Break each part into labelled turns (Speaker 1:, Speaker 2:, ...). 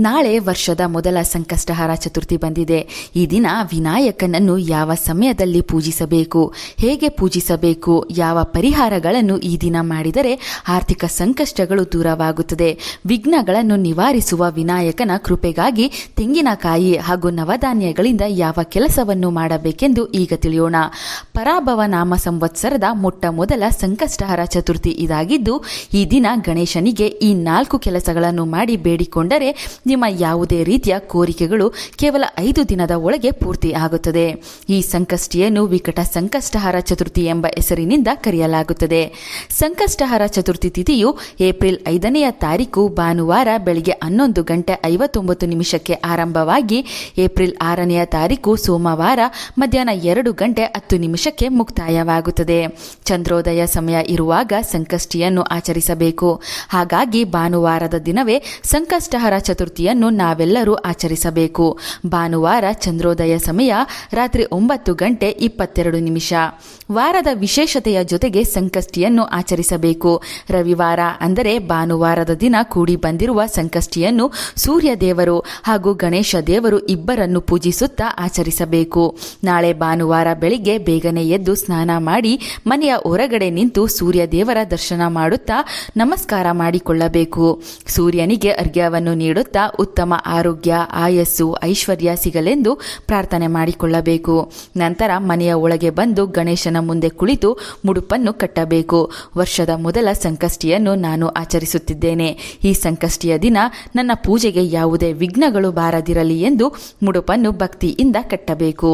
Speaker 1: ನಾಳೆ ವರ್ಷದ ಮೊದಲ ಸಂಕಷ್ಟಹಾರ ಚತುರ್ಥಿ ಬಂದಿದೆ. ಈ ದಿನ ವಿನಾಯಕನನ್ನು ಯಾವ ಸಮಯದಲ್ಲಿ ಪೂಜಿಸಬೇಕು, ಹೇಗೆ ಪೂಜಿಸಬೇಕು, ಯಾವ ಪರಿಹಾರಗಳನ್ನು ಈ ದಿನ ಮಾಡಿದರೆ ಆರ್ಥಿಕ ಸಂಕಷ್ಟಗಳು ದೂರವಾಗುತ್ತದೆ, ವಿಘ್ನಗಳನ್ನು ನಿವಾರಿಸುವ ವಿನಾಯಕನ ಕೃಪೆಗಾಗಿ ತೆಂಗಿನಕಾಯಿ ಹಾಗೂ ನವಧಾನ್ಯಗಳಿಂದ ಯಾವ ಕೆಲಸವನ್ನು ಮಾಡಬೇಕೆಂದು ಈಗ ತಿಳಿಯೋಣ. ಪರಾಭವ ನಾಮ ಸಂವತ್ಸರದ ಮೊಟ್ಟ ಮೊದಲ ಸಂಕಷ್ಟಹಾರ ಚತುರ್ಥಿ ಇದಾಗಿದ್ದು, ಈ ದಿನ ಗಣೇಶನಿಗೆ ಈ 4 ಕೆಲಸಗಳನ್ನು ಮಾಡಿ ಬೇಡಿಕೊಂಡರೆ ನಿಮ್ಮ ಯಾವುದೇ ರೀತಿಯ ಕೋರಿಕೆಗಳು ಕೇವಲ 5 ದಿನದ ಒಳಗೆ ಪೂರ್ತಿ ಆಗುತ್ತದೆ. ಈ ಸಂಕಷ್ಟಿಯನ್ನು ವಿಕಟ ಸಂಕಷ್ಟಹಾರ ಚತುರ್ಥಿ ಎಂಬ ಹೆಸರಿನಿಂದ ಕರೆಯಲಾಗುತ್ತದೆ. ಸಂಕಷ್ಟಹಾರ ಚತುರ್ಥಿ ತಿಥಿಯು ಏಪ್ರಿಲ್ 5ನೇ ತಾರೀಕು ಭಾನುವಾರ ಬೆಳಿಗ್ಗೆ 11:59 ಆರಂಭವಾಗಿ ಏಪ್ರಿಲ್ 6ನೇ ತಾರೀಕು ಸೋಮವಾರ ಮಧ್ಯಾಹ್ನ 2:10 ಮುಕ್ತಾಯವಾಗುತ್ತದೆ. ಚಂದ್ರೋದಯ ಸಮಯ ಇರುವಾಗ ಸಂಕಷ್ಟಿಯನ್ನು ಆಚರಿಸಬೇಕು. ಹಾಗಾಗಿ ಭಾನುವಾರದ ದಿನವೇ ಸಂಕಷ್ಟಹಾರ ಚತುರ್ಥಿಯನ್ನು ನಾವೆಲ್ಲರೂ ಆಚರಿಸಬೇಕು. ಭಾನುವಾರ ಚಂದ್ರೋದಯ ಸಮಯ ರಾತ್ರಿ 9:22. ವಾರದ ವಿಶೇಷತೆಯ ಜೊತೆಗೆ ಸಂಕಷ್ಟಿಯನ್ನು ಆಚರಿಸಬೇಕು. ರವಿವಾರ ಅಂದರೆ ಭಾನುವಾರದ ದಿನ ಕೂಡಿ ಬಂದಿರುವ ಸಂಕಷ್ಟಿಯನ್ನು ಸೂರ್ಯ ದೇವರು ಹಾಗೂ ಗಣೇಶ ದೇವರು ಇಬ್ಬರನ್ನು ಪೂಜಿಸುತ್ತಾ ಆಚರಿಸಬೇಕು. ನಾಳೆ ಭಾನುವಾರ ಬೆಳಿಗ್ಗೆ ಬೇಗನೆ ಎದ್ದು ಸ್ನಾನ ಮಾಡಿ ಮನೆಯ ಹೊರಗಡೆ ನಿಂತು ಸೂರ್ಯ ದೇವರ ದರ್ಶನ ಮಾಡುತ್ತಾ ನಮಸ್ಕಾರ ಮಾಡಿಕೊಳ್ಳಬೇಕು. ಸೂರ್ಯನಿಗೆ ಅರ್ಘ್ಯವನ್ನು ನೀಡುತ್ತಾ ಉತ್ತಮ ಆರೋಗ್ಯ, ಆಯಸ್ಸು, ಐಶ್ವರ್ಯ ಸಿಗಲೆಂದು ಪ್ರಾರ್ಥನೆ ಮಾಡಿಕೊಳ್ಳಬೇಕು. ನಂತರ ಮನೆಯ ಒಳಗೆ ಬಂದು ಗಣೇಶನ ಮುಂದೆ ಕುಳಿತು ಮುಡುಪನ್ನು ಕಟ್ಟಬೇಕು. ವರ್ಷದ ಮೊದಲ ಸಂಕಷ್ಟಿಯನ್ನು ನಾನು ಆಚರಿಸುತ್ತಿದ್ದೇನೆ. ಈ ಸಂಕಷ್ಟಿಯ ದಿನ ನನ್ನ ಪೂಜೆಗೆ ಯಾವುದೇ ವಿಘ್ನಗಳು ಬಾರದಿರಲಿ ಎಂದು ಮುಡುಪನ್ನು ಭಕ್ತಿಯಿಂದ ಕಟ್ಟಬೇಕು.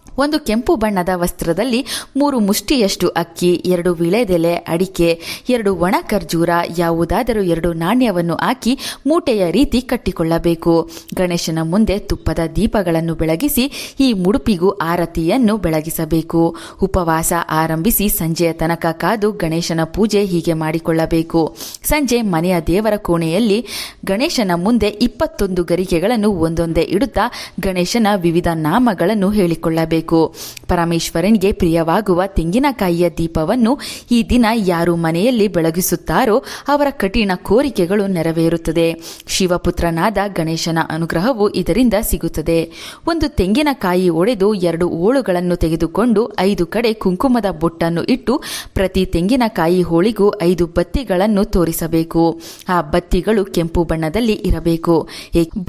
Speaker 1: ಒಂದು ಕೆಂಪು ಬಣ್ಣದ ವಸ್ತ್ರದಲ್ಲಿ 3 ಮುಷ್ಟಿಯಷ್ಟು ಅಕ್ಕಿ, 2 ವೀಳ್ಯದೆಲೆ, ಅಡಿಕೆ, 2 ಒಣ ಖರ್ಜೂರ, ಯಾವುದಾದರೂ 2 ನಾಣ್ಯವನ್ನು ಹಾಕಿ ಮೂಟೆಯ ರೀತಿ ಕಟ್ಟಿಕೊಳ್ಳಬೇಕು. ಗಣೇಶನ ಮುಂದೆ ತುಪ್ಪದ ದೀಪಗಳನ್ನು ಬೆಳಗಿಸಿ ಈ ಮುಡುಪಿಗೂ ಆರತಿಯನ್ನು ಬೆಳಗಿಸಬೇಕು. ಉಪವಾಸ ಆರಂಭಿಸಿ ಸಂಜೆಯ ತನಕ ಕಾದು ಗಣೇಶನ ಪೂಜೆ ಹೀಗೆ ಮಾಡಿಕೊಳ್ಳಬೇಕು. ಸಂಜೆ ಮನೆಯ ದೇವರ ಕೋಣೆಯಲ್ಲಿ ಗಣೇಶನ ಮುಂದೆ 21 ಗರಿಕೆಗಳನ್ನು ಒಂದೊಂದೇ ಇಡುತ್ತಾ ಗಣೇಶನ ವಿವಿಧ ನಾಮಗಳನ್ನು ಹೇಳಿಕೊಳ್ಳಬೇಕು. ಪರಮೇಶ್ವರನಿಗೆ ಪ್ರಿಯವಾಗುವ ತೆಂಗಿನಕಾಯಿಯ ದೀಪವನ್ನು ಈ ದಿನ ಯಾರು ಮನೆಯಲ್ಲಿ ಬೆಳಗಿಸುತ್ತಾರೋ ಅವರ ಕಠಿಣ ಕೋರಿಕೆಗಳು ನೆರವೇರುತ್ತದೆ. ಶಿವಪುತ್ರನಾದ ಗಣೇಶನ ಅನುಗ್ರಹವು ಇದರಿಂದ ಸಿಗುತ್ತದೆ. ಒಂದು ತೆಂಗಿನಕಾಯಿ ಒಡೆದು 2 ಹೋಳುಗಳನ್ನು ತೆಗೆದುಕೊಂಡು 5 ಕಡೆ ಕುಂಕುಮದ ಬೊಟ್ಟನ್ನು ಇಟ್ಟು ಪ್ರತಿ ತೆಂಗಿನಕಾಯಿ ಹೋಳಿಗೂ 5 ಬತ್ತಿಗಳನ್ನು ತೋರಿಸಬೇಕು. ಆ ಬತ್ತಿಗಳು ಕೆಂಪು ಬಣ್ಣದಲ್ಲಿ ಇರಬೇಕು.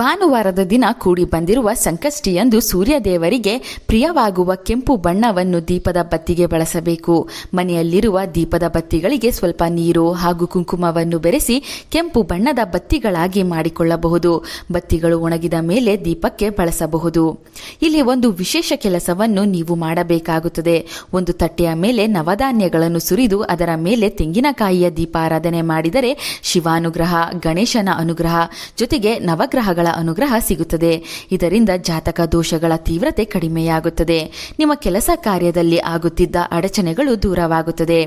Speaker 1: ಭಾನುವಾರದ ದಿನ ಕೂಡಿ ಬಂದಿರುವ ಸಂಕಷ್ಟಿಯಂದು ಸೂರ್ಯ ದೇವರಿಗೆ ಪ್ರಿಯವಾಗುವ ಕೆಂಪು ಬಣ್ಣವನ್ನು ದೀಪದ ಬತ್ತಿಗೆ ಬಳಸಬೇಕು. ಮನೆಯಲ್ಲಿರುವ ದೀಪದ ಬತ್ತಿಗಳಿಗೆ ಸ್ವಲ್ಪ ನೀರು ಹಾಗೂ ಕುಂಕುಮವನ್ನು ಬೆರೆಸಿ ಕೆಂಪು ಬಣ್ಣದ ಬತ್ತಿಗಳಾಗಿ ಮಾಡಿಕೊಳ್ಳಬಹುದು. ಬತ್ತಿಗಳು ಒಣಗಿದ ಮೇಲೆ ದೀಪಕ್ಕೆ ಬಳಸಬಹುದು. ಇಲ್ಲಿ ಒಂದು ವಿಶೇಷ ಕೆಲಸವನ್ನು ನೀವು ಮಾಡಬೇಕಾಗುತ್ತದೆ. ಒಂದು ತಟ್ಟೆಯ ಮೇಲೆ ನವಧಾನ್ಯಗಳನ್ನು ಸುರಿದು ಅದರ ಮೇಲೆ ತೆಂಗಿನಕಾಯಿಯ ದೀಪಾರಾಧನೆ ಮಾಡಿದರೆ ಶಿವಾನುಗ್ರಹ, ಗಣೇಶನ ಅನುಗ್ರಹ ಜೊತೆಗೆ ನವಗ್ರಹಗಳ ಅನುಗ್ರಹ ಸಿಗುತ್ತದೆ. ಇದರಿಂದ ಜಾತಕ ದೋಷಗಳ ತೀವ್ರತೆ ಕಡಿಮೆಯಾಗುತ್ತದೆ. ನಿಮ್ಮ ಕೆಲಸ ಕಾರ್ಯದಲ್ಲಿ ಆಗುತ್ತಿದ್ದ ಅಡಚಣೆಗಳು ದೂರವಾಗುತ್ತದೆ.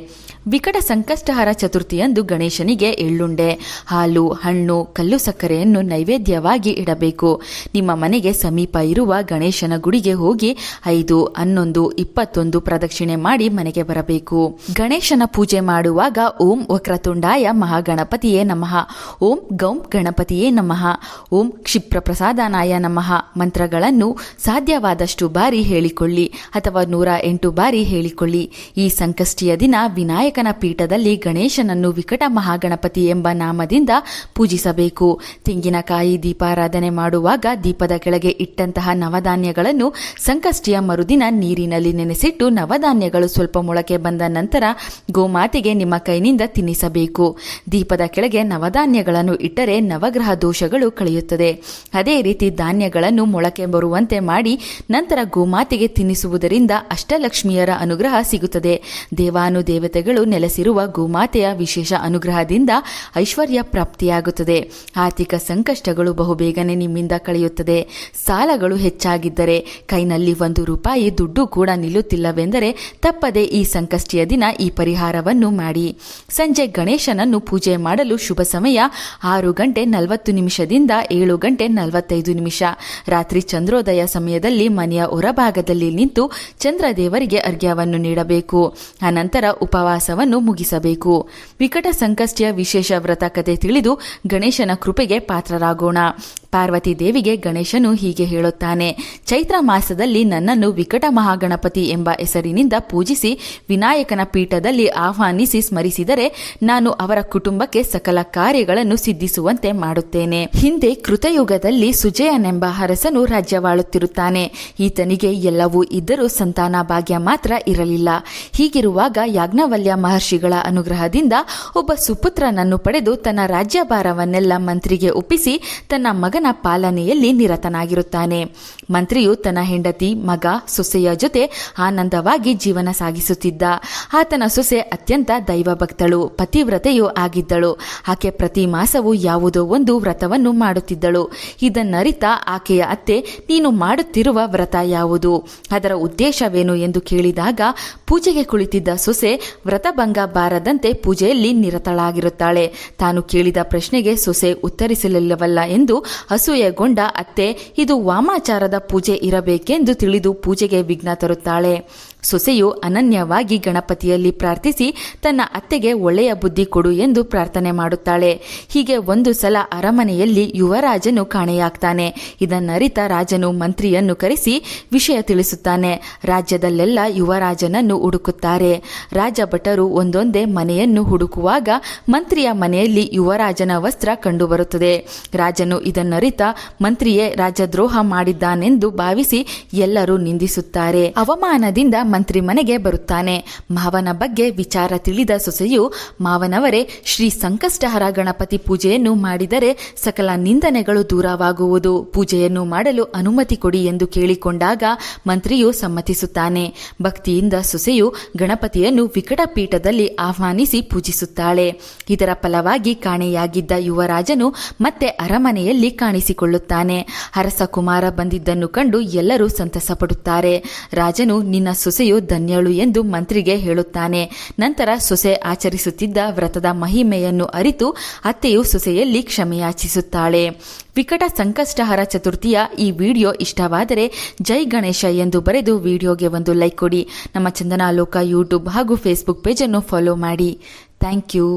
Speaker 1: ವಿಕಟ ಸಂಕಷ್ಟಹಾರ ಚತುರ್ಥಿಯಂದು ಗಣೇಶನಿಗೆ ಎಳ್ಳುಂಡೆ, ಹಾಲು, ಹಣ್ಣು, ಕಲ್ಲು ಸಕ್ಕರೆಯನ್ನು ನೈವೇದ್ಯವಾಗಿ ಇಡಬೇಕು. ನಿಮ್ಮ ಮನೆಗೆ ಸಮೀಪ ಇರುವ ಗಣೇಶನ ಗುಡಿಗೆ ಹೋಗಿ 5, 11, 21 ಪ್ರದಕ್ಷಿಣೆ ಮಾಡಿ ಮನೆಗೆ ಬರಬೇಕು. ಗಣೇಶನ ಪೂಜೆ ಮಾಡುವಾಗ ಓಂ ವಕ್ರತುಂಡಾಯ ಮಹಾಗಣಪತಿಯೇ ನಮಃ, ಓಂ ಗೌಂ ಗಣಪತಿಯೇ ನಮಃ, ಓಂ ಕ್ಷಿಪ್ರಪ್ರಸಾದನಾಯ ನಮಃ ಮಂತ್ರಗಳನ್ನು ಸಾಧ್ಯವಾದಷ್ಟು ಬಾರಿ ಹೇಳಿಕೊಳ್ಳಿ ಅಥವಾ 108 ಬಾರಿ ಹೇಳಿಕೊಳ್ಳಿ. ಈ ಸಂಕಷ್ಟಿಯ ದಿನ ವಿನಾಯಕನ ಪೀಠದಲ್ಲಿ ಗಣೇಶನನ್ನು ವಿಕಟ ಮಹಾಗಣಪತಿ ಎಂಬ ನಾಮದಿಂದ ಪೂಜಿಸಬೇಕು. ತೆಂಗಿನಕಾಯಿ ದೀಪಾರಾಧನೆ ಮಾಡುವಾಗ ದೀಪದ ಕೆಳಗೆ ಇಟ್ಟಂತಹ ನವಧಾನ್ಯಗಳನ್ನು ಸಂಕಷ್ಟಿಯ ಮರುದಿನ ನೀರಿನಲ್ಲಿ ನೆನೆಸಿಟ್ಟು ನವಧಾನ್ಯಗಳು ಸ್ವಲ್ಪ ಮೊಳಕೆ ಬಂದ ನಂತರ ಗೋಮಾತೆಗೆ ನಿಮ್ಮ ಕೈನಿಂದ ತಿನ್ನಿಸಬೇಕು. ದೀಪದ ಕೆಳಗೆ ನವಧಾನ್ಯಗಳನ್ನು ಇಟ್ಟರೆ ನವಗ್ರಹ ದೋಷಗಳು ಕಳೆಯುತ್ತದೆ. ಅದೇ ರೀತಿ ಧಾನ್ಯಗಳನ್ನು ಮೊಳಕೆ ಬರುವಂತೆ ಮಾಡಿ ನಂತರ ಗೋಮಾತೆಗೆ ತಿನ್ನಿಸುವುದರಿಂದ ಅಷ್ಟಲಕ್ಷ್ಮಿಯರ ಅನುಗ್ರಹ ಸಿಗುತ್ತದೆ. ದೇವಾನುದೇವತೆಗಳು ನೆಲೆಸಿರುವ ಗೋಮಾತೆಯ ವಿಶೇಷ ಅನುಗ್ರಹದಿಂದ ಐಶ್ವರ್ಯ ಪ್ರಾಪ್ತಿಯಾಗುತ್ತದೆ. ಆರ್ಥಿಕ ಸಂಕಷ್ಟಗಳು ಬಹುಬೇಗನೆ ನಿಮ್ಮಿಂದ ಕಳೆಯುತ್ತದೆ. ಸಾಲಗಳು ಹೆಚ್ಚಾಗಿದ್ದರೆ, ಕೈನಲ್ಲಿ 1 ರೂಪಾಯಿ ದುಡ್ಡು ಕೂಡ ನಿಲ್ಲುತ್ತಿಲ್ಲವೆಂದರೆ ತಪ್ಪದೆ ಈ ಸಂಕಷ್ಟಿಯ ದಿನ ಈ ಪರಿಹಾರವನ್ನು ಮಾಡಿ. ಸಂಜೆ ಗಣೇಶನನ್ನು ಪೂಜೆ ಮಾಡಲು ಶುಭ ಸಮಯ 6:40 7:45. ರಾತ್ರಿ ಚಂದ್ರೋದಯ ಸಮಯದಲ್ಲಿ ಮನೆಯ ಹೊರಭಾಗದಲ್ಲಿ ನಿಂತು ಚಂದ್ರದೇವರಿಗೆ ಅರ್ಘ್ಯವನ್ನು ನೀಡಬೇಕು. ಅನಂತರ ಉಪವಾಸವನ್ನು ಮುಗಿಸಬೇಕು. ವಿಕಟ ಸಂಕಷ್ಟಿಯ ವಿಶೇಷ ವ್ರತ ಕಥೆ ತಿಳಿದು ಗಣೇಶನ ಕೃಪೆಗೆ ಪಾತ್ರರಾಗೋಣ. ಪಾರ್ವತಿ ದೇವಿಗೆ ಗಣೇಶನು ಹೀಗೆ ಹೇಳುತ್ತಾನೆ, ಚೈತ್ರ ಮಾಸದಲ್ಲಿ ನನ್ನನ್ನು ವಿಕಟ ಮಹಾಗಣಪತಿ ಎಂಬ ಹೆಸರಿನಿಂದ ಪೂಜಿಸಿ ವಿನಾಯಕನ ಪೀಠದಲ್ಲಿ ಆಹ್ವಾನಿಸಿ ಸ್ಮರಿಸಿದರೆ ನಾನು ಅವರ ಕುಟುಂಬಕ್ಕೆ ಸಕಲ ಕಾರ್ಯಗಳನ್ನು ಸಿದ್ಧಿಸುವಂತೆ ಮಾಡುತ್ತೇನೆ. ಹಿಂದೆ ಕೃತಯುಗದಲ್ಲಿ ಸುಜಯನೆಂಬ ಅರಸನು ರಾಜ್ಯವಾಳುತ್ತಿರುತ್ತಾನೆ. ಈತನಿಗೆ ಎಲ್ಲವೂ ಇದ್ದರೂ ಸಂತಾನ ಭಾಗ್ಯ ಮಾತ್ರ ಇರಲಿಲ್ಲ. ಹೀಗಿರುವಾಗ ಯಾಜ್ಞವಲ್ಯ ಮಹರ್ಷಿಗಳ ಅನುಗ್ರಹದಿಂದ ಒಬ್ಬ ಸುಪುತ್ರನನ್ನು ಪಡೆದು ತನ್ನ ರಾಜ್ಯಭಾರವನ್ನೆಲ್ಲ ಮಂತ್ರಿಗೆ ಒಪ್ಪಿಸಿ ತನ್ನ ಮಗನ ಪಾಲನೆಯಲ್ಲಿ ನಿರತನಾಗಿರುತ್ತಾನೆ. ಮಂತ್ರಿಯು ತನ್ನ ಹೆಂಡತಿ, ಮಗ, ಸೊಸೆಯ ಜೊತೆ ಆನಂದವಾಗಿ ಜೀವನ ಸಾಗಿಸುತ್ತಿದ್ದ. ಆತನ ಸೊಸೆ ಅತ್ಯಂತ ದೈವಭಕ್ತಳು, ಪತಿವ್ರತೆಯೂ ಆಗಿದ್ದಳು. ಆಕೆ ಪ್ರತಿ ಮಾಸವೂ ಯಾವುದೋ ಒಂದು ವ್ರತವನ್ನು ಮಾಡುತ್ತಿದ್ದಳು. ಇದನ್ನರಿತ ಆಕೆಯ ಅತ್ತೆ, ನೀನು ಮಾಡುತ್ತಿರುವ ವ್ರತ ಯಾವುದು, ಅದರ ಉದ್ದೇಶವೇನು ಎಂದು ಕೇಳಿದಾಗ ಪೂಜೆಗೆ ಕುಳಿತಿದ್ದ ಸೊಸೆ ವ್ರತಭಂಗ ಬಾರದಂತೆ ಪೂಜೆಯಲ್ಲಿ ನಿರತಳಾಗಿರುತ್ತಾಳೆ. ತಾನು ಕೇಳಿದ ಪ್ರಶ್ನೆಗೆ ಸೊಸೆ ಉತ್ತರಿಸಲಿಲ್ಲವಲ್ಲ ಎಂದು ಅಸೂಯೆಗೊಂಡ ಅತ್ತೆ, ಇದು ವಾಮಾಚಾರದ ಪೂಜೆ ಇರಬೇಕೆಂದು ತಿಳಿದು ಪೂಜೆಗೆ ವಿಘ್ನ ತರುತ್ತಾಳೆ. ಸೊಸೆಯು ಅನನ್ಯವಾಗಿ ಗಣಪತಿಯಲ್ಲಿ ಪ್ರಾರ್ಥಿಸಿ ತನ್ನ ಅತ್ತೆಗೆ ಒಳ್ಳೆಯ ಬುದ್ಧಿ ಕೊಡು ಎಂದು ಪ್ರಾರ್ಥನೆ ಮಾಡುತ್ತಾಳೆ. ಹೀಗೆ ಒಂದು ಸಲ ಅರಮನೆಯಲ್ಲಿ ಯುವರಾಜನು ಕಾಣೆಯಾಗ್ತಾನೆ. ಇದನ್ನರಿತ ರಾಜನು ಮಂತ್ರಿಯನ್ನು ಕರೆಸಿ ವಿಷಯ ತಿಳಿಸುತ್ತಾನೆ. ರಾಜ್ಯದಲ್ಲೆಲ್ಲ ಯುವರಾಜನನ್ನು ಹುಡುಕುತ್ತಾರೆ. ರಾಜಭಟರು ಒಂದೊಂದೇ ಮನೆಯನ್ನು ಹುಡುಕುವಾಗ ಮಂತ್ರಿಯ ಮನೆಯಲ್ಲಿ ಯುವರಾಜನ ವಸ್ತ್ರ ಕಂಡುಬರುತ್ತದೆ. ರಾಜನು ಇದನ್ನರಿತ ಮಂತ್ರಿಯೇ ರಾಜದ್ರೋಹ ಮಾಡಿದ್ದಾನೆಂದು ಭಾವಿಸಿ ಎಲ್ಲರೂ ನಿಂದಿಸುತ್ತಾರೆ. ಅವಮಾನದಿಂದ ಮಂತ್ರಿ ಮನೆಗೆ ಬರುತ್ತಾನೆ. ಮಾವನ ಬಗ್ಗೆ ವಿಚಾರ ತಿಳಿದ ಸೊಸೆಯು, ಮಾವನವರೇ, ಶ್ರೀ ಸಂಕಷ್ಟಹರ ಗಣಪತಿ ಪೂಜೆಯನ್ನು ಮಾಡಿದರೆ ಸಕಲ ನಿಂದನೆಗಳು ದೂರವಾಗುವುದು, ಪೂಜೆಯನ್ನು ಮಾಡಲು ಅನುಮತಿ ಕೊಡಿ ಎಂದು ಕೇಳಿಕೊಂಡಾಗ ಮಂತ್ರಿಯು ಸಮ್ಮತಿಸುತ್ತಾನೆ. ಭಕ್ತಿಯಿಂದ ಸೊಸೆಯು ಗಣಪತಿಯನ್ನು ವಿಕಟ ಪೀಠದಲ್ಲಿ ಆಹ್ವಾನಿಸಿ ಪೂಜಿಸುತ್ತಾಳೆ. ಇದರ ಫಲವಾಗಿ ಕಾಣೆಯಾಗಿದ್ದ ಯುವರಾಜನು ಮತ್ತೆ ಅರಮನೆಯಲ್ಲಿ ಕಾಣಿಸಿಕೊಳ್ಳುತ್ತಾನೆ. ಅರಸ ಕುಮಾರ ಬಂದಿದ್ದನ್ನು ಕಂಡು ಎಲ್ಲರೂ ಸಂತಸ ಪಡುತ್ತಾರೆ. ರಾಜನು ನಿನ್ನ ಸೊಸೆಯು ಧನ್ಯಳು ಎಂದು ಮಂತ್ರಿಗೆ ಹೇಳುತ್ತಾನೆ. ನಂತರ ಸೊಸೆ ಆಚರಿಸುತ್ತಿದ್ದ ವ್ರತದ ಮಹಿಮೆಯನ್ನು ಅರಿತು ಅತ್ತೆಯು ಸೊಸೆಯಲ್ಲಿ ಕ್ಷಮೆಯಾಚಿಸುತ್ತಾಳೆ. ವಿಕಟ ಸಂಕಷ್ಟಹರ ಚತುರ್ಥಿಯ ಈ ವಿಡಿಯೋ ಇಷ್ಟವಾದರೆ ಜೈ ಗಣೇಶ ಎಂದು ಬರೆದು ವಿಡಿಯೋಗೆ ಒಂದು ಲೈಕ್ ಕೊಡಿ. ನಮ್ಮ ಚಂದನಾಲೋಕ ಯೂಟ್ಯೂಬ್ ಹಾಗೂ ಫೇಸ್ಬುಕ್ ಪೇಜನ್ನು ಫಾಲೋ ಮಾಡಿ. Thank you.